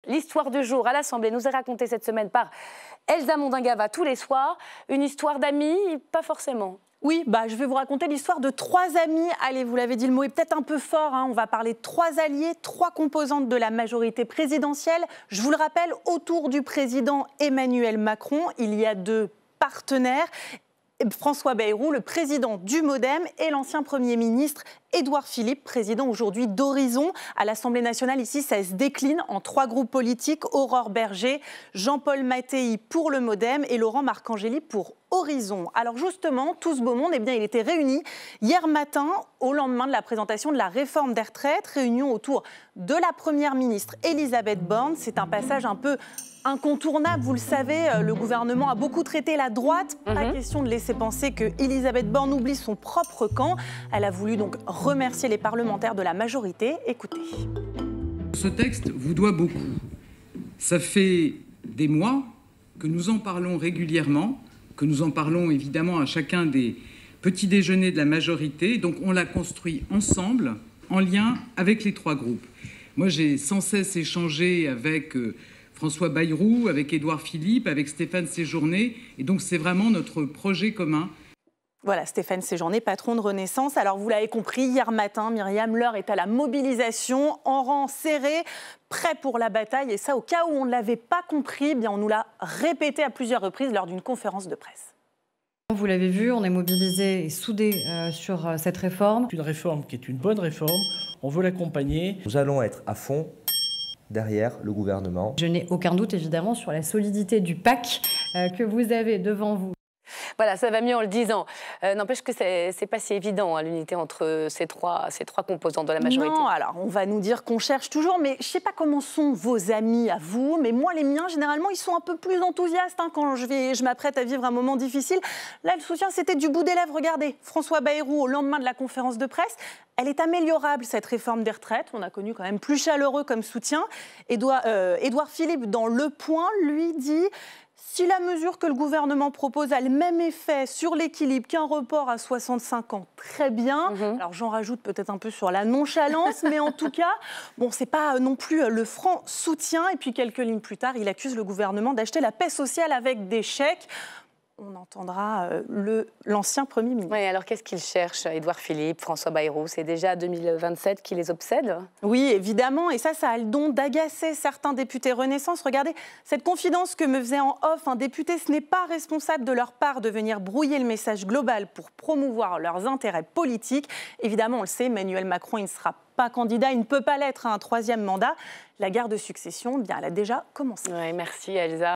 L'histoire du jour à l'Assemblée nous est racontée cette semaine par Elsa Mondingava tous les soirs. Une histoire d'amis, pas forcément. Oui, je vais vous raconter l'histoire de 3 amis. Allez, vous l'avez dit, le mot est peut-être un peu fort. On va parler de 3 alliés, 3 composantes de la majorité présidentielle. Je vous le rappelle, autour du président Emmanuel Macron, il y a 2 partenaires. François Bayrou, le président du MoDem, et l'ancien Premier ministre Édouard Philippe, président aujourd'hui d'Horizon. À l'Assemblée nationale, ici, ça se décline en 3 groupes politiques. Aurore Bergé, Jean-Paul Mattei pour le MoDem et Laurent Marcangeli pour Horizon. Alors justement, tout ce beau monde, il était réuni hier matin, au lendemain de la présentation de la réforme des retraites. Réunion autour de la Première ministre Elisabeth Borne. C'est un passage un peu incontournable, vous le savez, le gouvernement a beaucoup traité la droite. Pas question de laisser penser que Elisabeth Borne oublie son propre camp. Elle a voulu donc remercier les parlementaires de la majorité. Écoutez. Ce texte vous doit beaucoup. Ça fait des mois que nous en parlons régulièrement, que nous en parlons évidemment à chacun des petits déjeuners de la majorité. Donc on l'a construit ensemble, en lien avec les 3 groupes. Moi, j'ai sans cesse échangé avec François Bayrou, avec Édouard Philippe, avec Stéphane Séjourné. Et donc, c'est vraiment notre projet commun. Voilà, Stéphane Séjourné, patron de Renaissance. Alors, vous l'avez compris, hier matin, Myriam, l'heure est à la mobilisation, en rang serré, prêt pour la bataille. Et ça, au cas où on ne l'avait pas compris, on nous l'a répété à plusieurs reprises lors d'une conférence de presse. Vous l'avez vu, on est mobilisés et soudés sur cette réforme. Une réforme qui est une bonne réforme, on veut l'accompagner. Nous allons être à fond derrière le gouvernement. Je n'ai aucun doute évidemment sur la solidité du PAC que vous avez devant vous. Voilà, ça va mieux en le disant. N'empêche que c'est pas si évident, l'unité entre ces trois composantes de la majorité. Non, alors on va nous dire qu'on cherche toujours, mais je sais pas comment sont vos amis à vous, mais moi les miens, généralement, ils sont un peu plus enthousiastes quand je m'apprête à vivre un moment difficile. Là, le soutien, c'était du bout des lèvres. Regardez, François Bayrou, au lendemain de la conférence de presse, elle est améliorable, cette réforme des retraites. On a connu quand même plus chaleureux comme soutien. Édouard Philippe, dans Le Point, lui dit... Si la mesure que le gouvernement propose a le même effet sur l'équilibre qu'un report à 65 ans, très bien. Alors j'en rajoute peut-être un peu sur la nonchalance, mais en tout cas, c'est pas non plus le franc soutien. Et puis quelques lignes plus tard, il accuse le gouvernement d'acheter la paix sociale avec des chèques. On entendra l'ancien Premier ministre. Oui, alors qu'est-ce qu'il cherche, Édouard Philippe, François Bayrou? C'est déjà 2027 qui les obsède? Oui, évidemment. Et ça a le don d'agacer certains députés Renaissance. Regardez, cette confidence que me faisait en off un député, ce n'est pas responsable de leur part de venir brouiller le message global pour promouvoir leurs intérêts politiques. Évidemment, on le sait, Emmanuel Macron, il ne sera pas candidat, il ne peut pas l'être à un 3e mandat. La guerre de succession, elle a déjà commencé. Oui, merci Elsa.